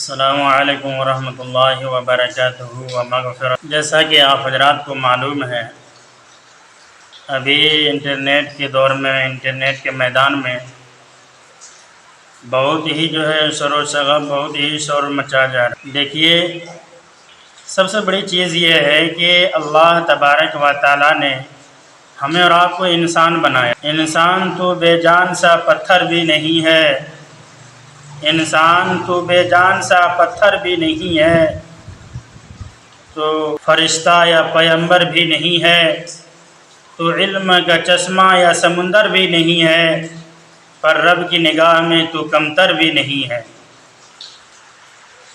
السلام علیکم ورحمۃ اللہ وبرکاتہ ومغفرت۔ جیسا کہ آپ حضرات کو معلوم ہے، ابھی انٹرنیٹ کے دور میں، انٹرنیٹ کے میدان میں بہت ہی شور و شغب، بہت ہی شور مچا جا رہا ہے۔ دیکھیے، سب سے بڑی چیز یہ ہے کہ اللہ تبارک و تعالیٰ نے ہمیں اور آپ کو انسان بنایا۔ انسان تو بے جان سا پتھر بھی نہیں ہے، انسان تو بے جان سا پتھر بھی نہیں ہے، تو فرشتہ یا پیغمبر بھی نہیں ہے، تو علم کا چشمہ یا سمندر بھی نہیں ہے، پر رب کی نگاہ میں تو کمتر بھی نہیں ہے۔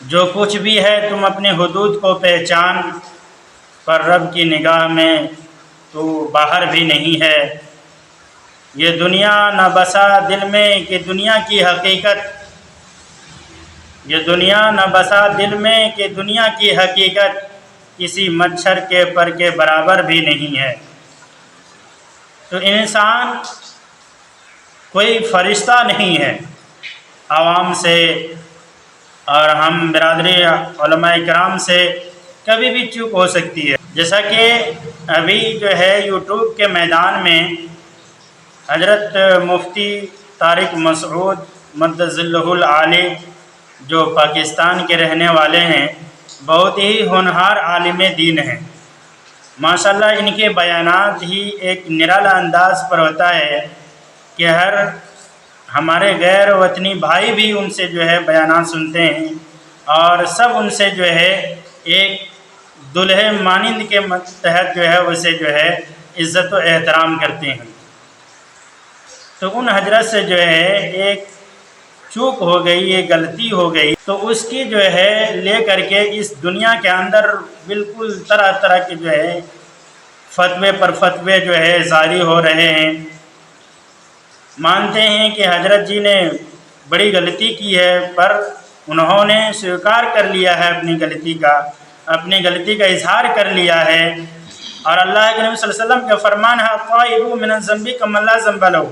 جو کچھ بھی ہے تم اپنے حدود کو پہچان، پر رب کی نگاہ میں تو باہر بھی نہیں ہے۔ یہ دنیا نہ بسا دل میں کہ دنیا کی حقیقت، یہ دنیا نہ بسا دل میں کہ دنیا کی حقیقت کسی مچھر کے پر کے برابر بھی نہیں ہے۔ تو انسان کوئی فرشتہ نہیں ہے۔ عوام سے اور ہم برادری علماء کرام سے کبھی بھی چوک ہو سکتی ہے۔ جیسا کہ ابھی یوٹیوب کے میدان میں حضرت مفتی طارق مسعود مد ظلہ العالی، جو پاکستان کے رہنے والے ہیں، بہت ہی ہونہار عالم دین ہیں۔ ماشاءاللہ ان کے بیانات ہی ایک نرالا انداز پر ہوتا ہے کہ ہمارے غیر وطنی بھائی بھی ان سے بیانات سنتے ہیں، اور سب ان سے ایک دلہے مانند کے تحت اسے عزت و احترام کرتے ہیں۔ تو ان حضرت سے ایک چوک ہو گئی، یہ غلطی ہو گئی، تو اس کی لے کر کے اس دنیا کے اندر بالکل طرح طرح کے فتوے پر فتوے جاری ہو رہے ہیں۔ مانتے ہیں کہ حضرت جی نے بڑی غلطی کی ہے، پر انہوں نے سویکار کر لیا ہے اپنی غلطی کا اظہار کر لیا ہے، اور اللہ کے نبی صلی اللہ علیہ وسلم کا فرمان ہے التائب من الذنب کمن لا ذنب لہ،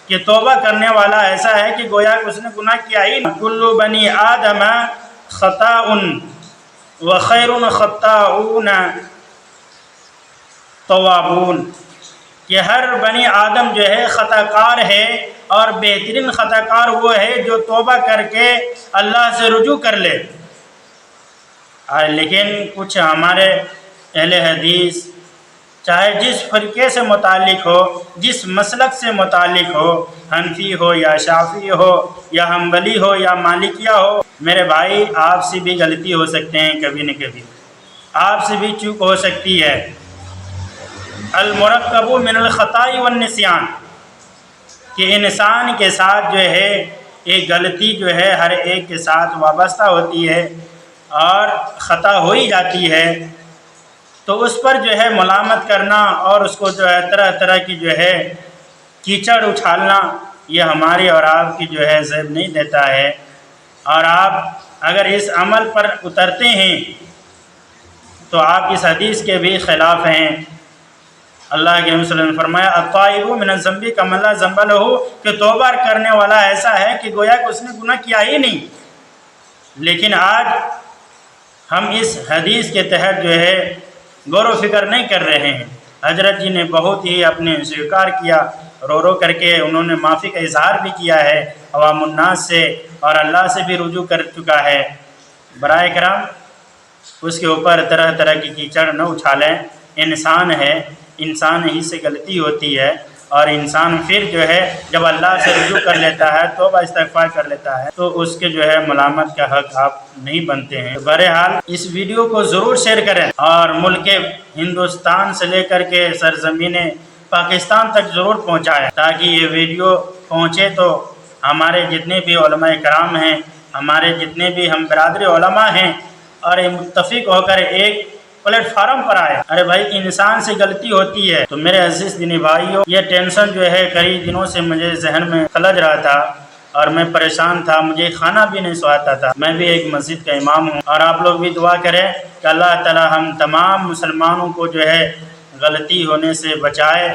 کہ توبہ کرنے والا ایسا ہے کہ گویا کہ اس نے گناہ کیا ہی نہیں۔ کل بنی آدم خطاء وخیر الخطاؤون توابون، کہ ہر بنی آدم خطا کار ہے، اور بہترین خطا کار وہ ہے جو توبہ کر کے اللہ سے رجوع کر لے۔ لیکن کچھ ہمارے اہل حدیث چاہے جس فرقے سے متعلق ہو، جس مسلک سے متعلق ہو، حنفی ہو یا شافعی ہو یا حنبلی ہو یا مالکیہ ہو، میرے بھائی آپ سے بھی غلطی ہو سکتے ہیں، کبھی نہ کبھی آپ سے بھی چوک ہو سکتی ہے۔ المرکب من الخطاء والنسیان، کہ انسان کے ساتھ ایک غلطی ہر ایک کے ساتھ وابستہ ہوتی ہے اور خطا ہو ہی جاتی ہے، تو اس پر ملامت کرنا اور اس کو طرح طرح کی کیچڑ اچھالنا، یہ ہماری اور آپ کی زیب نہیں دیتا ہے۔ اور آپ اگر اس عمل پر اترتے ہیں تو آپ اس حدیث کے بھی خلاف ہیں۔ اللہ کے رسول نے فرمایا التائب من الذنب کمن لا ذنب لہ، کہ توبہ کرنے والا ایسا ہے کہ گویا کہ اس نے گناہ کیا ہی نہیں۔ لیکن آج ہم اس حدیث کے تحت غور و فکر نہیں کر رہے ہیں۔ حضرت جی نے بہت ہی اپنے سویکار کیا، رو رو کر کے انہوں نے معافی کا اظہار بھی کیا ہے عوام الناس سے، اور اللہ سے بھی رجوع کر چکا ہے۔ برائے کرام اس کے اوپر طرح طرح کی کیچڑ نہ اچھالیں۔ انسان ہے، انسان ہی سے غلطی ہوتی ہے، اور انسان پھر جب اللہ سے رجوع کر لیتا ہے، توبہ استغفار کر لیتا ہے، تو اس کے ملامت کا حق آپ نہیں بنتے ہیں۔ بہرحال اس ویڈیو کو ضرور شیئر کریں، اور ملک ہندوستان سے لے کر کے سرزمین پاکستان تک ضرور پہنچائیں، تاکہ یہ ویڈیو پہنچے تو ہمارے جتنے بھی علماء کرام ہیں، ہمارے جتنے بھی ہم برادری علماء ہیں، اور متفق ہو کر ایک پلیٹ فارم پر آئے۔ ارے بھائی، انسان سے غلطی ہوتی ہے۔ تو میرے عزیز دینی بھائیوں، یہ ٹینشن کئی دنوں سے مجھے ذہن میں خلج رہا تھا، اور میں پریشان تھا، مجھے کھانا بھی نہیں سواتا تھا۔ میں بھی ایک مسجد کا امام ہوں، اور آپ لوگ بھی دعا کریں کہ اللہ تعالی ہم تمام مسلمانوں کو غلطی ہونے سے بچائے،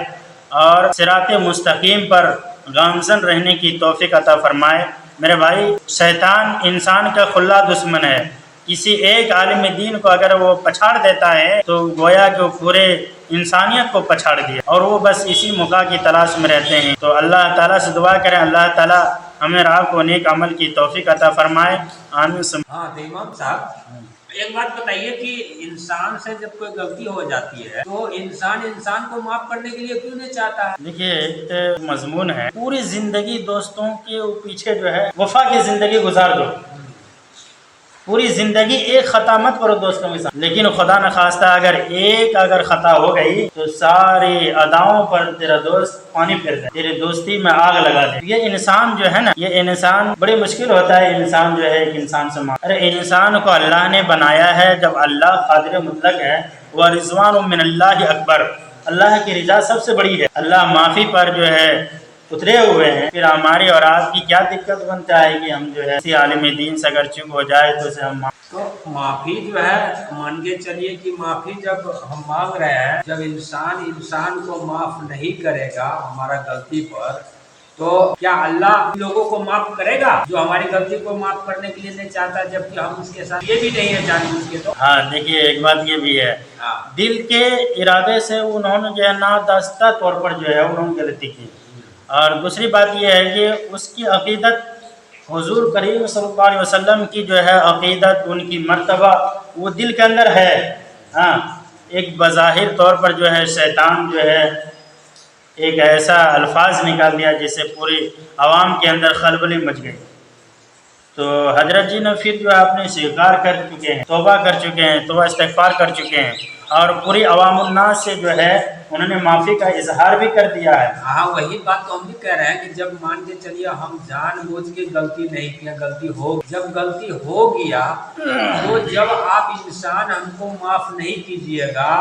اور صراط مستقیم پر گامزن رہنے کی توفیق عطا فرمائے۔ میرے بھائی شیطان انسان کا کھلا دشمن ہے. کسی ایک عالم دین کو اگر وہ پچھاڑ دیتا ہے تو گویا کہ وہ پورے انسانیت کو پچھاڑ دیا، اور وہ بس اسی موقع کی تلاش میں رہتے ہیں. تو اللہ تعالیٰ سے دعا کریں اللہ تعالیٰ ہمیں اور آپ کو نیک عمل کی توفیق عطا فرمائے. آمین. ہاں تو امام صاحب ایک بات بتائیے کہ انسان سے جب کوئی غلطی ہو جاتی ہے تو انسان کو معاف کرنے کے لیے کیوں نہیں چاہتا ہے؟ دیکھیے ایک مضمون ہے، پوری زندگی دوستوں کے پیچھے جو ہے وفا کی زندگی گزار دو، پوری زندگی ایک خطا مت کرو دوستوں کے ساتھ، لیکن خدا نخواستہ اگر خطا ہو گئی تو ساری اداؤں پر تیرا دوست پانی پھیر دے، تیری دوستی میں آگ لگا دے. یہ انسان جو ہے نا، یہ انسان بڑی مشکل ہوتا ہے انسان جو ہے ایک انسان سے معاف. ارے انسان کو اللہ نے بنایا ہے، جب اللہ قادر مطلق ہے، ورضوان من اللہ اکبر، اللہ کی رضا سب سے بڑی ہے. اللہ معافی پر جو ہے اترے ہوئے ہیں، پھر ہماری اور آپ کی کیا دقت بنتا ہے کہ ہم جو ہے کسی عالم دین سے اگر چپ ہو جائے تو اسے ہم تو معافی جو ہے مان کے چلیے کہ معافی جب ہم مانگ رہے ہیں، جب انسان کو معاف نہیں کرے گا ہمارا غلطی پر، تو کیا اللہ لوگوں کو معاف کرے گا جو ہماری غلطی کو معاف کرنے کے لیے نہیں چاہتا، جبکہ ہم اس کے ساتھ یہ بھی نہیں ہے جان بوجھ کے؟ تو ہاں دیکھیے ایک بات یہ بھی ہے، دل کے ارادے سے انہوں نے جو ہے نادانستہ طور پر جو ہے انہوں نے غلطی کی، اور دوسری بات یہ ہے کہ اس کی عقیدت حضور کریم صلی اللہ علیہ وسلم کی جو ہے عقیدت، ان کی مرتبہ وہ دل کے اندر ہے. ہاں ایک بظاہر طور پر جو ہے شیطان جو ہے ایک ایسا الفاظ نکال دیا جس سے پوری عوام کے اندر خلبلی مچ گئی. تو حضرت جی نے پھر جو ہے اپنے استغفار کر چکے ہیں، توبہ کر چکے ہیں، توبہ استغفار کر چکے ہیں، اور پوری عوام الناس سے جو ہے انہوں نے معافی کا اظہار بھی کر دیا ہے. ہاں وہی بات تو ہم بھی کہہ رہے ہیں کہ جب مان کے چلیے ہم جان بوجھ کے غلطی نہیں کیا، جب غلطی ہو گیا تو جب آپ انسان ہم کو معاف نہیں کیجیے گا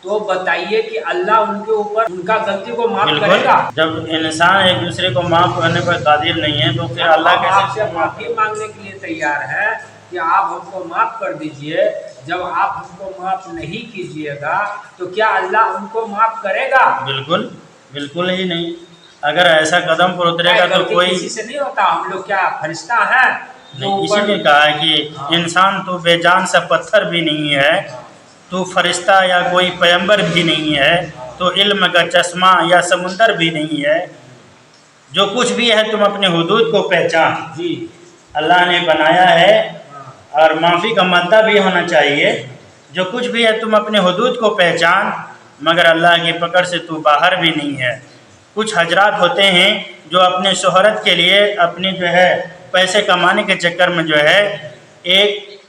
تو بتائیے کہ اللہ ان کے اوپر ان کا غلطی کو معاف کرے گا؟ جب انسان ایک دوسرے کو معاف کرنے پر قادر نہیں ہے تو پھر اللہ ہم آپ سے کیسے معافی مانگنے کے لیے تیار ہے کہ آپ ہم کو معاف کر دیجئے. جب آپ ہم کو معاف نہیں کیجیے گا تو کیا اللہ ان کو معاف کرے گا؟ بالکل ہی نہیں. اگر ایسا قدم پر اترے گا تو کوئی کسی سے نہیں ہوتا. ہم لوگ کیا فرشتہ ہیں؟ اسی نے کہا ہے کہ انسان تو بے جان سے پتھر بھی نہیں ہے، تو فرشتہ یا کوئی پیغمبر بھی نہیں ہے، تو علم کا چشمہ یا سمندر بھی نہیں ہے. جو کچھ بھی ہے تم اپنے حدود کو پہچان. جی اللہ نے بنایا ہے، اور معافی کا مادہ بھی ہونا چاہیے. جو کچھ بھی ہے تم اپنے حدود کو پہچان، مگر اللہ کی پکڑ سے تو باہر بھی نہیں ہے. کچھ حضرات ہوتے ہیں جو اپنے شہرت کے لیے اپنی جو ہے پیسے کمانے کے چکر میں جو ہے ایک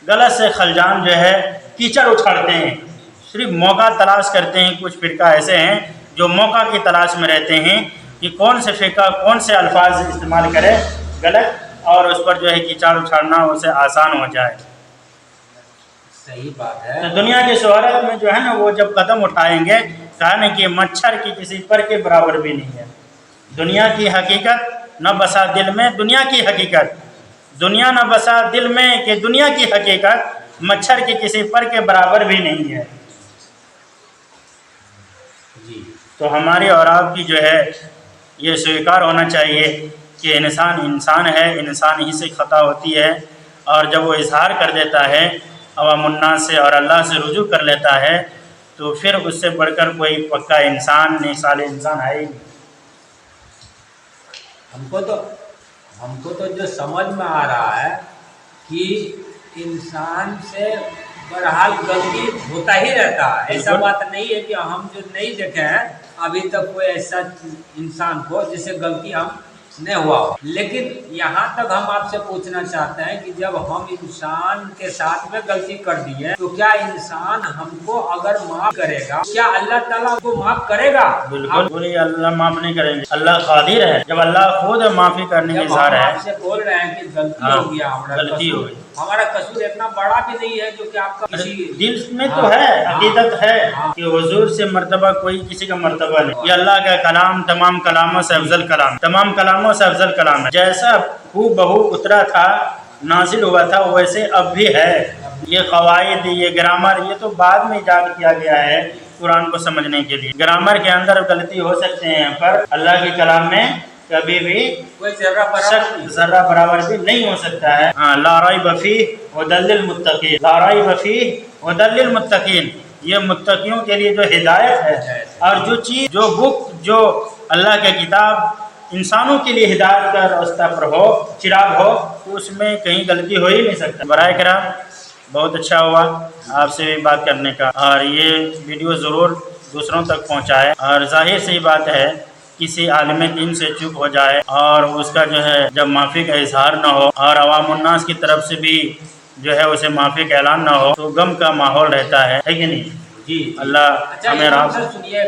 غلط سے خلجان جو ہے کیچڑ اچھاڑتے ہیں، صرف موقع تلاش کرتے ہیں. کچھ فرقہ ایسے ہیں جو موقع کی تلاش میں رہتے ہیں کہ کون سے فرقہ کون سے الفاظ استعمال کرے غلط، اور اس پر جو ہے کیچڑ اچھاڑنا اسے آسان ہو جائے. صحیح بات ہے. تو دنیا کی شہرت میں جو ہے نا وہ جب قدم اٹھائیں گے کہا نا کہ مچھر کی کسی پر کے برابر بھی نہیں ہے. دنیا کی حقیقت نہ بسا دل میں، دنیا کی حقیقت دنیا نہ بسا دل میں کہ دنیا کی حقیقت مچھر کی کسی پر کے برابر بھی نہیں ہے. جی تو ہماری اور آپ کی جو ہے یہ سویکار ہونا چاہیے کہ انسان ہے، انسان ہی سے خطا ہوتی ہے، اور جب وہ اظہار کر دیتا ہے عوام الناس سے اور اللہ سے رجوع کر لیتا ہے تو پھر اس سے بڑھ کر کوئی پکا انسان نہیں، صالح انسان ہے ہی نہیں. ہم کو تو جو سمجھ میں آ رہا ہے کہ انسان سے بہرحال غلطی ہوتا ہی رہتا ہے. ایسا بات نہیں ہے کہ ہم جو نہیں دیکھے ہیں ابھی تک کوئی ایسا انسان کو جس سے غلطی ہم نہیں ہوا ہو. لیکن یہاں تک ہم آپ سے پوچھنا چاہتے ہیں کہ جب ہم انسان کے ساتھ میں غلطی کر دیے تو کیا انسان ہم کو اگر معاف کرے گا، کیا اللہ تعالیٰ کو معاف کرے گا؟ بالکل اللہ معاف نہیں کریں گے. اللہ قادر ہے. جب اللہ خود معافی کرنے کی اظہار ہے. آپ سے بول رہے ہیں کہ غلطی ہو گیا، غلطی ہو گئی، ہمارا قصور اتنا بڑا بھی نہیں ہے جو کہ آپ کا کسی دل میں تو ہے، عقیدت ہے کہ حضور سے مرتبہ کوئی کسی کا مرتبہ نہیں. یہ اللہ کا کلام تمام کلاموں سے افضل کلام، تمام کلاموں سے افضل کلام ہے. جیسا ہو بہو اترا تھا، نازل ہوا تھا، ویسے اب بھی ہے. یہ قواعد، یہ گرامر، یہ تو بعد میں ایجاد کیا گیا ہے قرآن کو سمجھنے کے لیے. گرامر کے اندر غلطی ہو سکتے ہیں پر اللہ کے کلام میں کبھی بھی کوئی ذرہ برابر نہیں. ذرہ برابر بھی نہیں ہو سکتا ہے. ہاں لا ریب فیہ ھدی للمتقین، لا ریب فیہ ھدی للمتقین، یہ متقیوں کے لیے جو ہدایت ہے. اور جو چیز، جو بک، جو اللہ کی کتاب انسانوں کے لیے ہدایت کا راستہ پر ہو، چراغ ہو، تو اس میں کہیں غلطی ہو ہی نہیں سکتا. برائے کرام بہت اچھا ہوا آپ سے بات کرنے کا، اور یہ ویڈیو ضرور دوسروں تک پہنچائے. اور ظاہر سی بات ہے کسی عالم دین سے چپ ہو جائے اور اس کا جو ہے جب معافی کا اظہار نہ ہو اور عوام الناس کی طرف سے بھی جو ہے اسے معافی کا اعلان نہ ہو تو غم کا ماحول رہتا ہے کہ نہیں؟ جی. اللہ اچھا ہمیں امام صاحب سنیے.